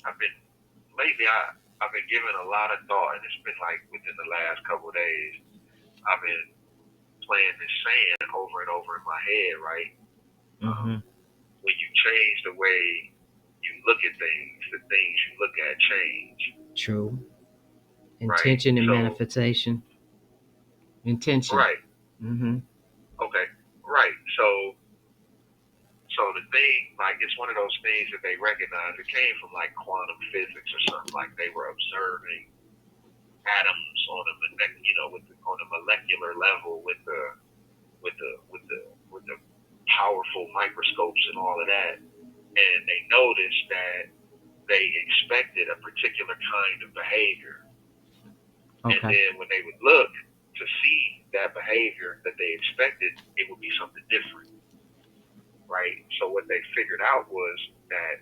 I've been lately. I've been giving a lot of thought, and it's been like within the last couple of days. I've been playing this saying over and over in my head, right? Mm-hmm. When you change the way you look at things, the things you look at change, True. right? Intention and So, manifestation. Intention. right, Mm-hmm. okay, right. So the thing, like, it's one of those things that they recognize. It came from like quantum physics or something. Like they were observing atoms on a, on a molecular level with the powerful microscopes and all of that, and they noticed that they expected a particular kind of behavior, and Okay. then when they would look to see that behavior that they expected, it would be something different, right? So what they figured out was that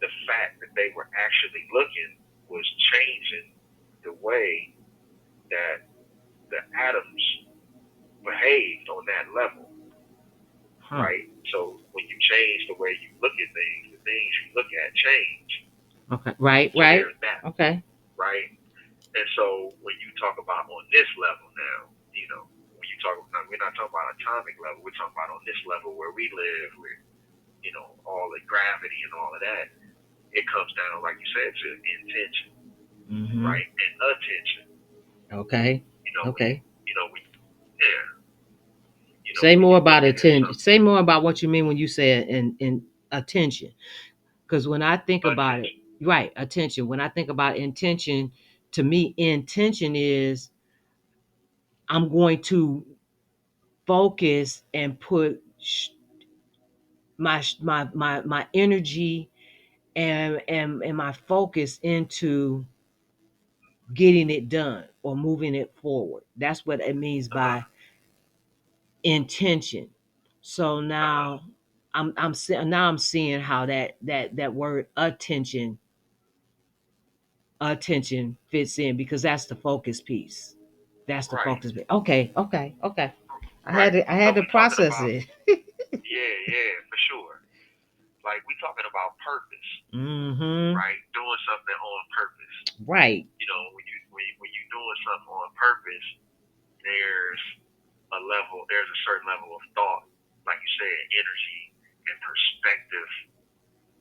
the fact that they were actually looking was changing the way that the atoms behaved on that level, Huh. right? So when you change the way you look at things, the things you look at change. Okay. Right. So Right. there's that, Okay. right? And so when you talk about on this level now, when you talk, now we're not talking about atomic level. We're talking about on this level where we live, with all the gravity and all of that. It comes down, like you said, to intention, Mm-hmm. right, and attention. Okay. When Okay. yeah, Say when more you're about looking at attention. something, Say more about what you mean when you say in attention. Because when I think about it, attention, right, attention. When I think about intention, to me, intention is I'm going to focus and put my energy and my focus into getting it done or moving it forward. That's what it means uh-huh, by intention. So uh-huh, now now I'm seeing how that word attention fits in because that's the focus piece. That's the right, focus piece. Okay, okay, okay. right. I So had to we talking process about, it. yeah, yeah, for sure. Like we talking about purpose, Mm-hmm. right? Doing something on purpose. Right. When you doing something on purpose, there's there's a certain level of thought, like you said, energy and perspective,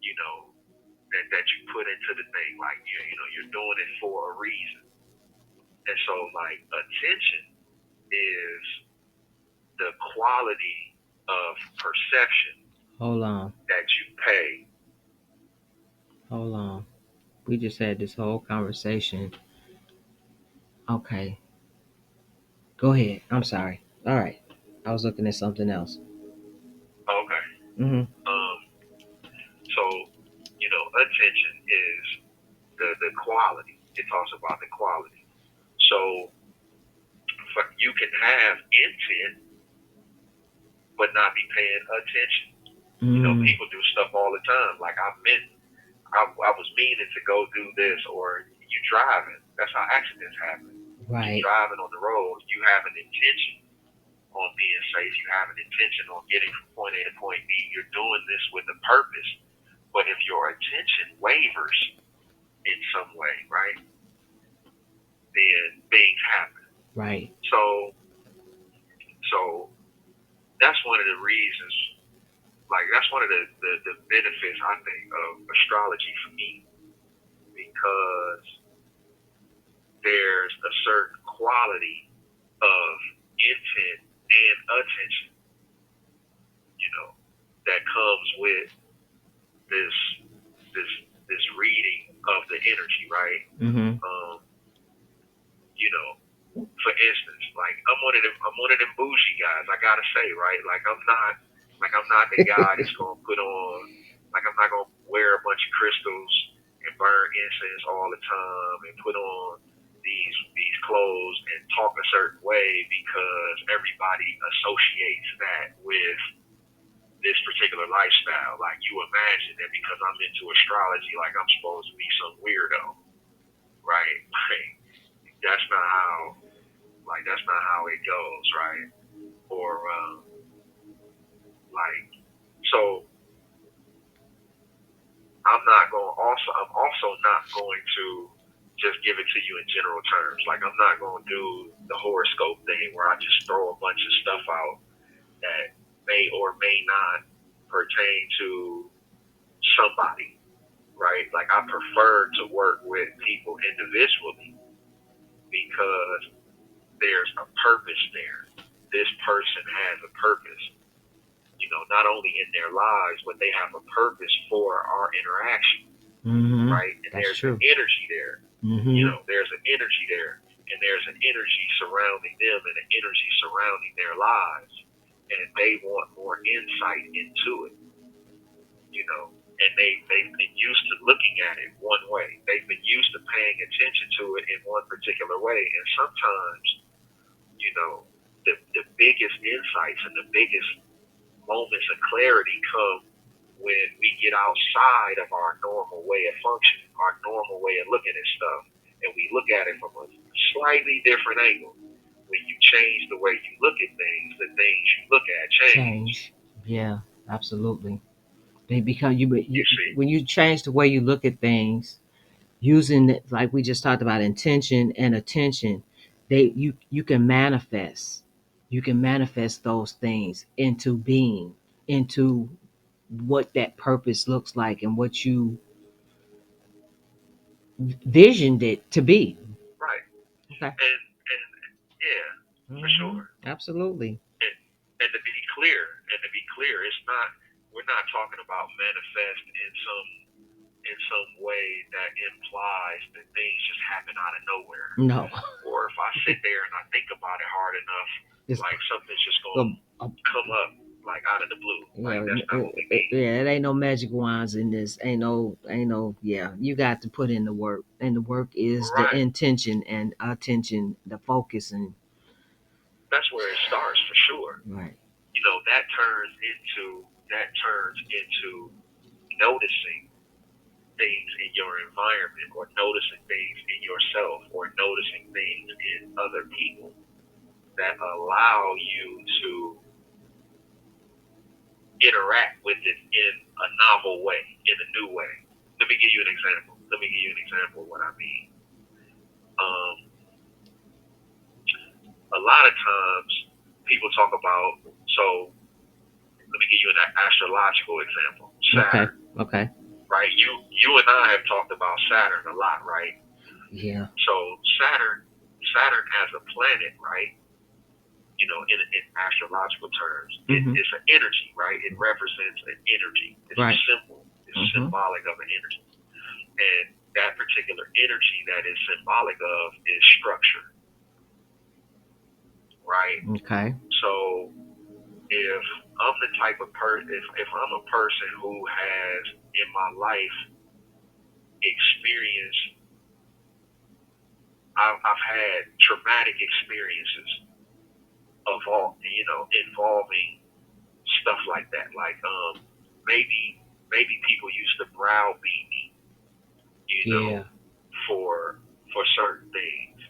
you know, that you put into the thing. Like you're doing it for a reason. And so like attention is the quality of perception Hold on. that you pay. Hold on. We just had this whole conversation. Okay. Go ahead. I'm sorry. All right. I was looking at something else. Okay. Mm-hmm. Um, so, attention is the quality. It talks about the quality. So you can have intent but not be paying attention. Mm. People do stuff all the time. Like I was meaning to go do this, or you driving. That's how accidents happen. You Right. driving on the road, you have an intention on being safe. You have an intention on getting from point A to point B. You're doing this with a purpose. But if your attention wavers in some way, right, then things happen. Right. So, so that's one of the reasons. Like that's one of the benefits I think of astrology for me, because there's a certain quality of intent and attention, you know, that comes with this this this reading of the energy, right? Mm-hmm. Um, you know, for instance, like I'm one of them bougie guys. I gotta say, right? I'm not the guy that's gonna put on, like I'm not gonna wear a bunch of crystals and burn incense all the time and put on these clothes and talk a certain way because everybody associates that with this particular lifestyle. Like you imagine that because I'm into astrology, like I'm supposed to be some weirdo, right? That's not how that's not how it goes, right? Or like so I'm also not going to just give it to you in general terms. Like I'm not going to do the horoscope thing where I just throw a bunch of stuff out that may or may not pertain to somebody, right? Like I prefer to work with people individually because there's a purpose there. This person has a purpose, not only in their lives, but they have a purpose for our interaction, Mm-hmm. right? And That's there's an true. energy there. Mm-hmm. There's an energy there, and there's an energy surrounding them and an energy surrounding their lives, and they want more insight into it, and they've been used to looking at it one way. They've been used to paying attention to it in one particular way, and sometimes, the biggest insights and the biggest moments of clarity come when we get outside of our normal way of functioning, our normal way of looking at stuff, and we look at it from a slightly different angle. When you change the way you look at things, the things you look at change. Change. Yeah, absolutely. They become You see? when you change the way you look at things, using it like we just talked about intention and attention, you can manifest. You can manifest those things into being, into what that purpose looks like and what you visioned it to be. Right. Okay. And yeah, for Hmm. sure. Absolutely. And and to be clear, it's not we're not talking about manifest in some way that implies that things just happen out of nowhere. No. Or if I sit there and I think about it hard enough, It's like something's just a, gonna a, come up like out of the blue. Like yeah, that's not what we mean. yeah, it ain't no magic wands in this. Ain't no. Yeah, you got to put in the work, and the work is the Right. intention and attention, the focus, and That's where it starts for sure. right. That turns into noticing things in your environment or noticing things in yourself or noticing things in other people that allow you to interact with it in a novel way, in a new way. Let me give you an example. Of what I mean. Um, a lot of times people talk about, so let me give you an astrological example. Okay. Saturn, Okay. right? You and I have talked about Saturn a lot, right? Yeah. So Saturn as a planet, right? In astrological terms, Mm-hmm. it's an energy, right? It represents an energy. It's a Right. symbol. It's Mm-hmm. symbolic of an energy. And that particular energy that is symbolic of is structure, right? Okay. So if I'm the type of person, if I'm a person who has in my life experienced, I've had traumatic experiences of all, involving stuff like that. Like maybe people used to browbeat me, you Yeah. know, for certain things,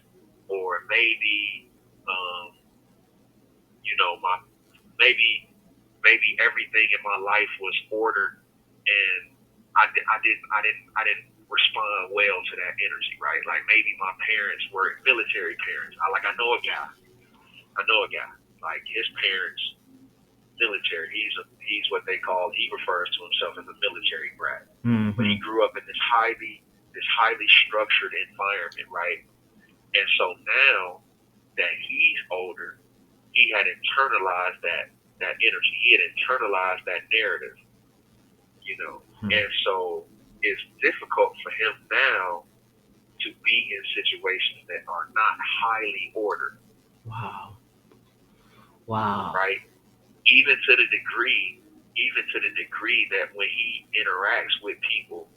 or maybe um, my maybe everything in my life was ordered, and I didn't respond well to that energy, right? Like maybe my parents were military parents. I know a guy, like his parents military. He's what they call, he refers to himself as a military brat. But Mm-hmm. he grew up in this highly structured environment, right? And so now that he's older, he had internalized that energy. He had internalized that narrative, you know. Hmm. And so it's difficult for him now to be in situations that are not highly ordered, Wow. Wow. right? Even to the degree that when he interacts with people,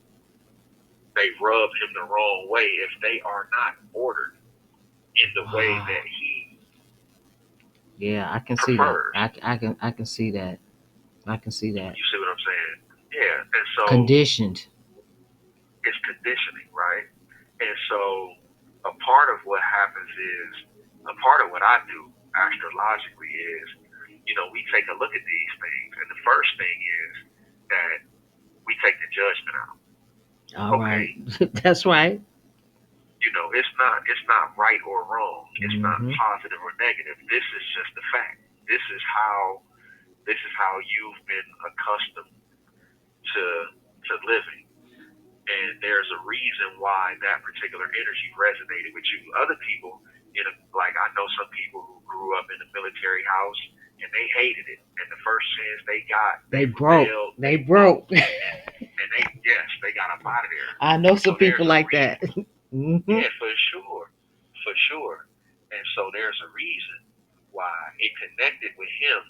they rub him the wrong way if they are not ordered in the way Wow. that he Yeah, I can see that. prefers. I can see that. I can see that. You see what I'm saying? Yeah. And so Conditioned. it's conditioning, right? And so a part of what I do astrologically is, we take a look at these things, and the first thing is that we take the judgment out. All right. Okay, That's right. it's not right or wrong. It's not Mm-hmm. positive or negative. This is just a fact. This is how you've been accustomed to living. And there's a reason why that particular energy resonated with you. Other people, like I know some people who grew up in a military house and they hated it. And the first chance they got, They they broke. rebelled, They they broke, broke. and they got up out of there. I know So some there's people a like that. reason. Mm-hmm. Yeah, for sure. And so there's a reason why it connected with him,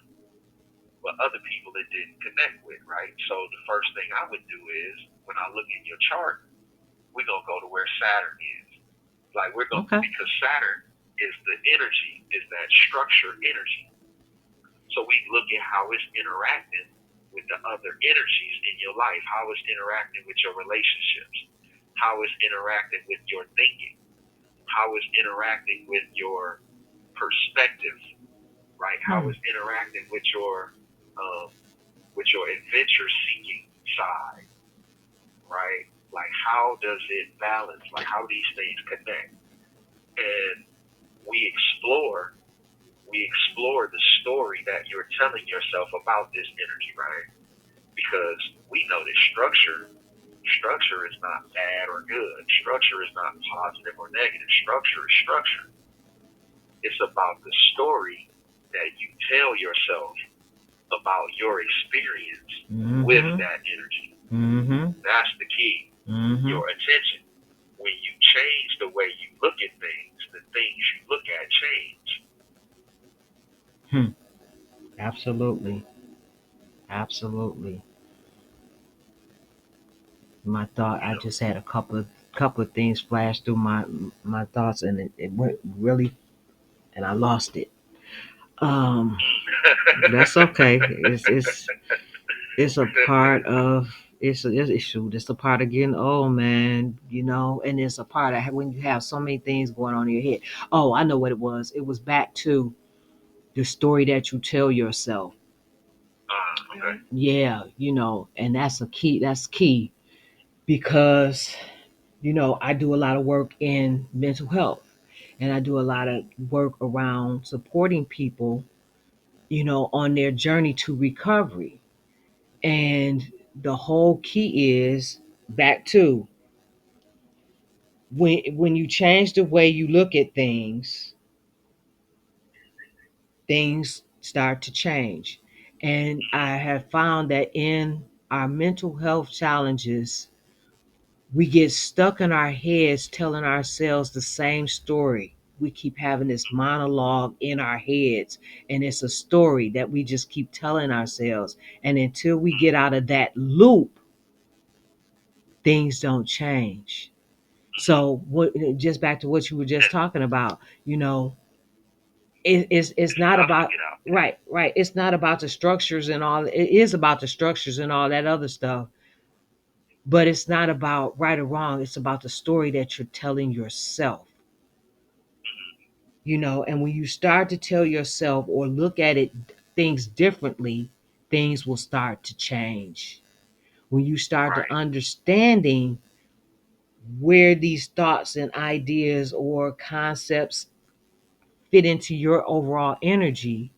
but other people it didn't connect with, right? So the first thing I would do is when I look in your chart, we're gonna go to where Saturn is. Like we're going Okay. because Saturn is the energy, is that structure energy. So we look at how it's interacting with the other energies in your life, how it's interacting with your relationships, how it's interacting with your thinking, how it's interacting with your perspective, right? How Hmm. it's interacting um, with your adventure seeking side, right? Like how does it balance? Like how these things connect? And we explore we explore the story that you're telling yourself about this energy, right? Because we know that structure is not bad or good. Structure is not positive or negative. Structure is structure. It's about the story that you tell yourself about your experience with Mm-hmm. that energy. Mm-hmm. That's the key. Mm-hmm. Your attention. When you change the way you look at things, the things you look at change. Hmm. Absolutely. Absolutely. My thought. You I know. just had a couple of things flash through my thoughts, and it went really, and I lost it. Um. That's okay. It's a part of it's a shoot. It's a part of getting old, man. And it's a part of when you have so many things going on in your head. Oh, I know what it was. It was back to the story that you tell yourself. Okay. Yeah, and that's a key. That's key because I do a lot of work in mental health, and I do a lot of work around supporting people, on their journey to recovery. And the whole key is back to when you change the way you look at things, things start to change. And I have found that in our mental health challenges, we get stuck in our heads telling ourselves the same story. We keep having this monologue in our heads, and it's a story that we just keep telling ourselves. And until we get out of that loop, things don't change. So what? Just back to what you were just talking about. It's It's not tough to about get out there. right. It's not about the structures and all. It is about the structures and all that other stuff, but it's not about right or wrong. It's about the story that you're telling yourself. And when you start to tell yourself or look at it things differently, things will start to change. When you start to Right. understanding where these thoughts and ideas or concepts fit into your overall energy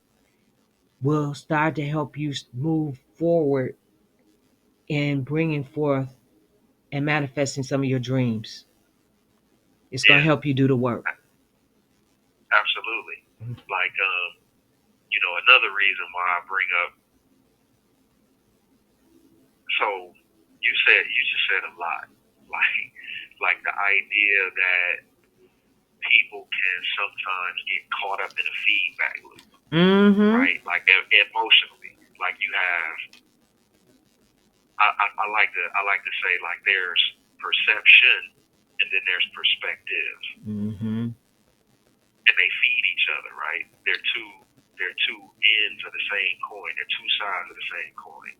will start to help you move forward in bringing forth and manifesting some of your dreams. It's going to Yeah. help you do the work. Absolutely. Like another reason why I bring up. So you just said a lot. Like the idea that people can sometimes get caught up in a feedback loop, Mm-hmm. right? Like emotionally. Like you have. I like to say like there's perception and then there's perspective, Mm-hmm. and they feed each other, right? They're two ends of the same coin. They're two sides of the same coin.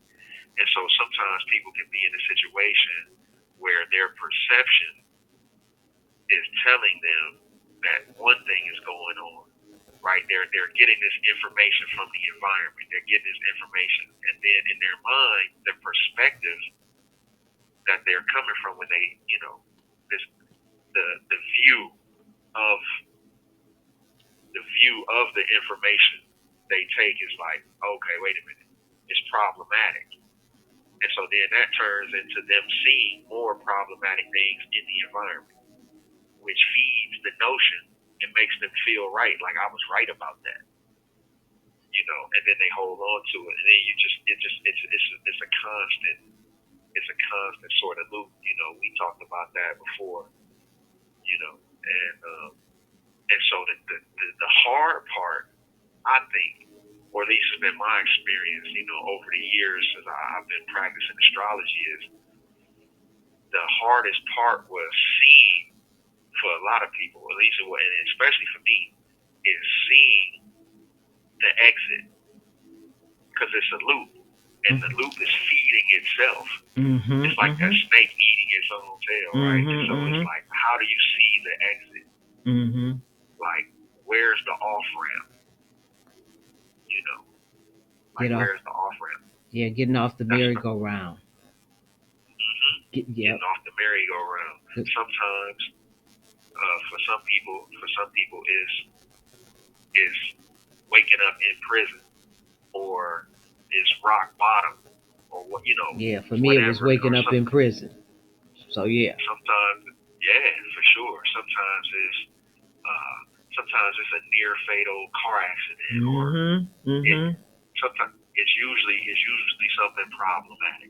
And so sometimes people can be in a situation where their perception is telling them that one thing is going on, right? They're getting this information from the environment. They're getting this information, and then in their mind, the perspective that they're coming from when they, this the of view of the information they take is like, okay, wait a minute, it's problematic. And so then that turns into them seeing more problematic things in the environment, which feeds the notion and makes them feel right, like I was right about that, and then they hold on to it, and then it's a constant, sort of loop. We talked about that before, and so the hard part, I think, or at least has been my experience, over the years as I've been practicing astrology, is the hardest part was seeing, for a lot of people, at least, and especially for me, is seeing the exit, because it's a loop, and the loop is feeding itself. Mm-hmm. It's like that snake eating its own tail, right? And so it's like, how do you see the exit? Mm-hmm. Like, where's the off ramp? Like, Get off. where's the off ramp? Yeah, getting off the merry-go-round. Yep. Getting off the merry-go-round. Sometimes, for some people is waking up in prison, or is rock bottom, or what. Yeah, for me it was waking up in prison. So yeah. Sometimes, yeah, for sure. Sometimes it's a near fatal car accident, or sometimes it's usually something problematic,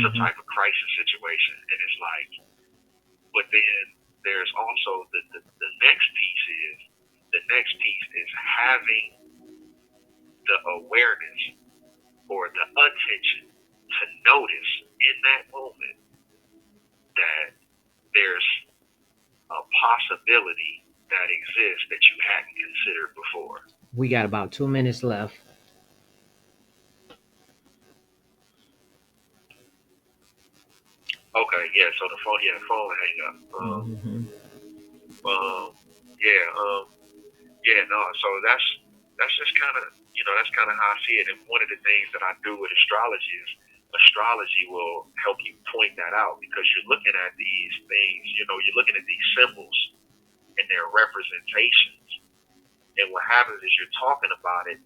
some type of crisis situation, and it's like, but then there's also the next piece is having the awareness or the attention to notice in that moment that there's a possibility that exists that you hadn't considered before. We got about 2 minutes left. Okay, yeah. So the phone hang up. Um, yeah, yeah. No. So that's just kind of that's kind of how I see it. And one of the things that I do with astrology is astrology will help you point that out, because you're looking at these things. You're looking at these symbols and their representations. And what happens is you're talking about it.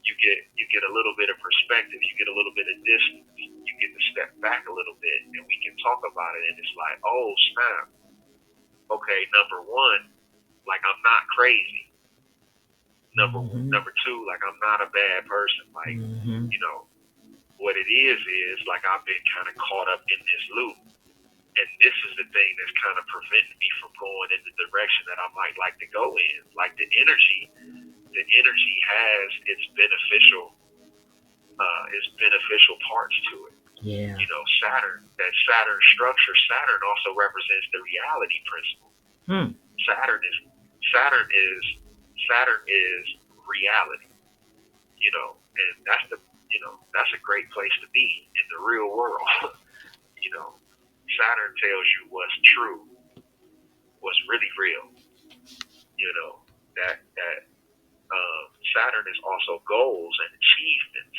You get a little bit of perspective. You get a little bit of distance. You get to step back a little bit, and we can talk about it. And it's like, oh snap. Okay, number one, like, I'm not crazy. Number two, like, I'm not a bad person. Like, what it is like, I've been kind of caught up in this loop, and this is the thing that's kind of preventing me from going in the direction that I might like to go in. Like, the energy has its beneficial parts to it. Yeah. Saturn structure. Saturn also represents the reality principle. Saturn is reality. And that's a great place to be in the real world. Saturn tells you what's true, what's really real. That Saturn is also goals and achievements.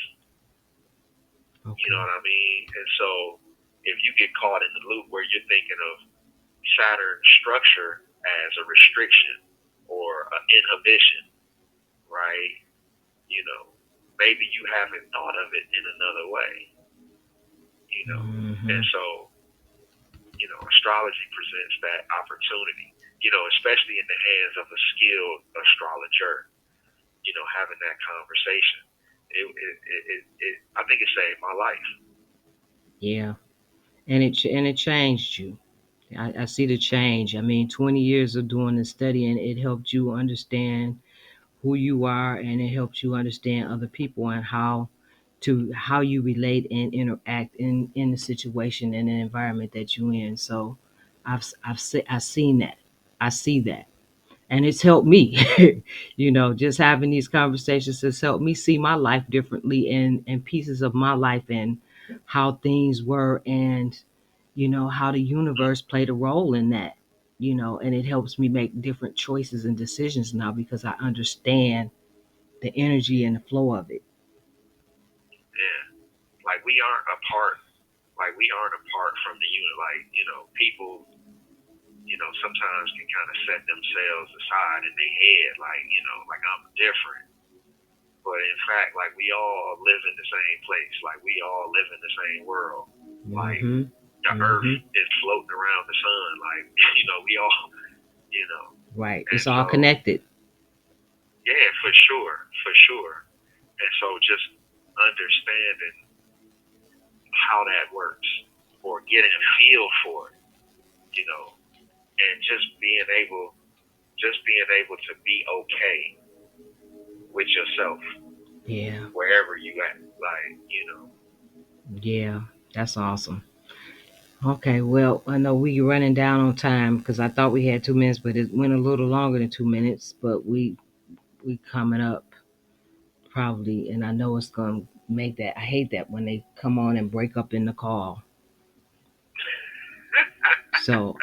Okay. You know what I mean? And so if you get caught in the loop where you're thinking of Saturn structure as a restriction or an inhibition, right? Maybe you haven't thought of it in another way. And so, astrology presents that opportunity, especially in the hands of a skilled astrologer, having that conversation. I think it saved my life. Yeah. And it changed you. I see the change. I mean, 20 years of doing the study, and it helped you understand who you are, and it helps you understand other people and how you relate and interact in the situation and the environment that you're in. So I've seen that. I see that. And it's helped me. Just having these conversations has helped me see my life differently, and pieces of my life, and how things were, and how the universe played a role in that. And it helps me make different choices and decisions now, because I understand the energy and the flow of it. Yeah. Like, we aren't apart. like we aren't apart from the unit. Like, people, sometimes can kind of set themselves aside in their head, like, like I'm different. But in fact, like we all live in the same place. Like we all live in the same world. Like Mm-hmm. the earth Mm-hmm. is floating around the sun. Like, we all, you know. Right. And It's all so, connected. yeah, for sure, for sure. And so just understanding how that works or getting a feel for it, you know, and just being able to be okay with yourself Yeah. wherever you at. Like, Yeah. That's awesome. Okay, well, I know we running down on time because I thought we had 2 minutes, but it went a little longer than 2 minutes. But we coming up probably, and I know it's gonna make that. I hate that when they come on and break up in the call. So